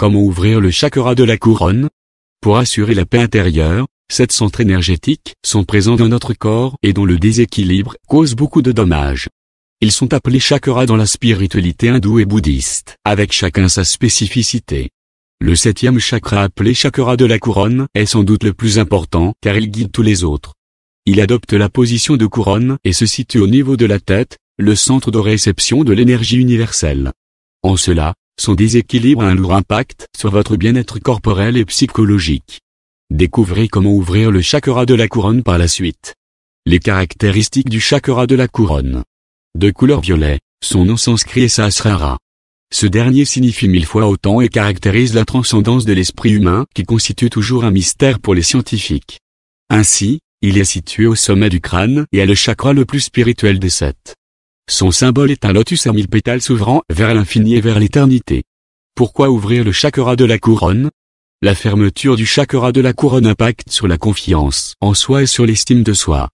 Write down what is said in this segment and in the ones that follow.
Comment ouvrir le chakra de la couronne? Pour assurer la paix intérieure, 7 centres énergétiques sont présents dans notre corps et dont le déséquilibre cause beaucoup de dommages. Ils sont appelés chakras dans la spiritualité hindoue et bouddhiste, avec chacun sa spécificité. Le 7e chakra appelé chakra de la couronne est sans doute le plus important car il guide tous les autres. Il adopte la position de couronne et se situe au niveau de la tête, le centre de réception de l'énergie universelle. En cela, son déséquilibre a un lourd impact sur votre bien-être corporel et psychologique. Découvrez comment ouvrir le chakra de la couronne par la suite. Les caractéristiques du chakra de la couronne. De couleur violet, son nom sanskrit est Sahasrara. Ce dernier signifie 1000 fois autant et caractérise la transcendance de l'esprit humain qui constitue toujours un mystère pour les scientifiques. Ainsi, il est situé au sommet du crâne et est le chakra le plus spirituel des 7. Son symbole est un lotus à 1000 pétales s'ouvrant vers l'infini et vers l'éternité. Pourquoi ouvrir le chakra de la couronne? La fermeture du chakra de la couronne impacte sur la confiance en soi et sur l'estime de soi.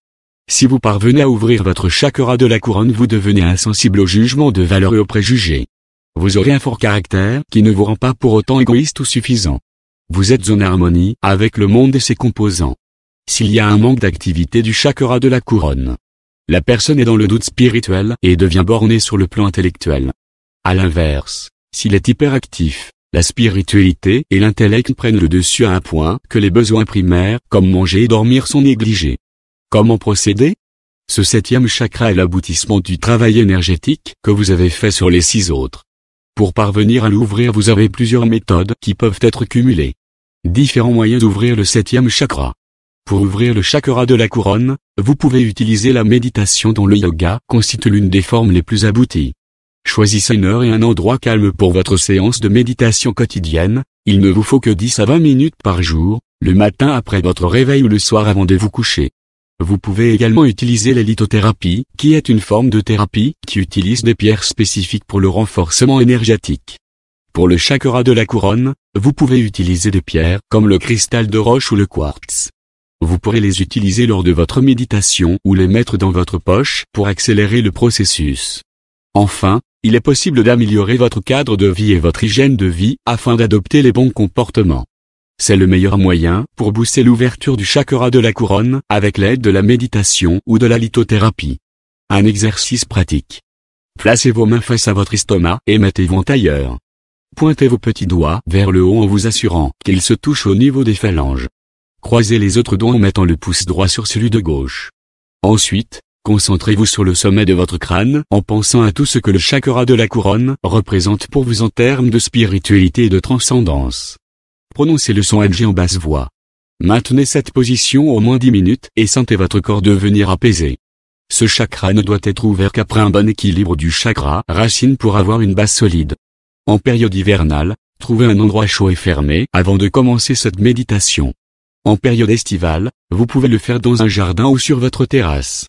Si vous parvenez à ouvrir votre chakra de la couronne, vous devenez insensible au jugement de valeur et aux préjugés. Vous aurez un fort caractère qui ne vous rend pas pour autant égoïste ou suffisant. Vous êtes en harmonie avec le monde et ses composants. S'il y a un manque d'activité du chakra de la couronne, la personne est dans le doute spirituel et devient bornée sur le plan intellectuel. À l'inverse, s'il est hyperactif, la spiritualité et l'intellect prennent le dessus à un point que les besoins primaires comme manger et dormir sont négligés. Comment procéder? Ce 7e chakra est l'aboutissement du travail énergétique que vous avez fait sur les 6 autres. Pour parvenir à l'ouvrir, vous avez plusieurs méthodes qui peuvent être cumulées. Différents moyens d'ouvrir le 7e chakra. Pour ouvrir le chakra de la couronne, vous pouvez utiliser la méditation dont le yoga constitue l'une des formes les plus abouties. Choisissez une heure et un endroit calme pour votre séance de méditation quotidienne. Il ne vous faut que 10 à 20 minutes par jour, le matin après votre réveil ou le soir avant de vous coucher. Vous pouvez également utiliser la lithothérapie, qui est une forme de thérapie qui utilise des pierres spécifiques pour le renforcement énergétique. Pour le chakra de la couronne, vous pouvez utiliser des pierres comme le cristal de roche ou le quartz. Vous pourrez les utiliser lors de votre méditation ou les mettre dans votre poche pour accélérer le processus. Enfin, il est possible d'améliorer votre cadre de vie et votre hygiène de vie afin d'adopter les bons comportements. C'est le meilleur moyen pour booster l'ouverture du chakra de la couronne avec l'aide de la méditation ou de la lithothérapie. Un exercice pratique. Placez vos mains face à votre estomac et mettez-vous en tailleur. Pointez vos petits doigts vers le haut en vous assurant qu'ils se touchent au niveau des phalanges. Croisez les autres doigts en mettant le pouce droit sur celui de gauche. Ensuite, concentrez-vous sur le sommet de votre crâne en pensant à tout ce que le chakra de la couronne représente pour vous en termes de spiritualité et de transcendance. Prononcez le son NG en basse voix. Maintenez cette position au moins 10 minutes et sentez votre corps devenir apaisé. Ce chakra ne doit être ouvert qu'après un bon équilibre du chakra racine pour avoir une base solide. En période hivernale, trouvez un endroit chaud et fermé avant de commencer cette méditation. En période estivale, vous pouvez le faire dans un jardin ou sur votre terrasse.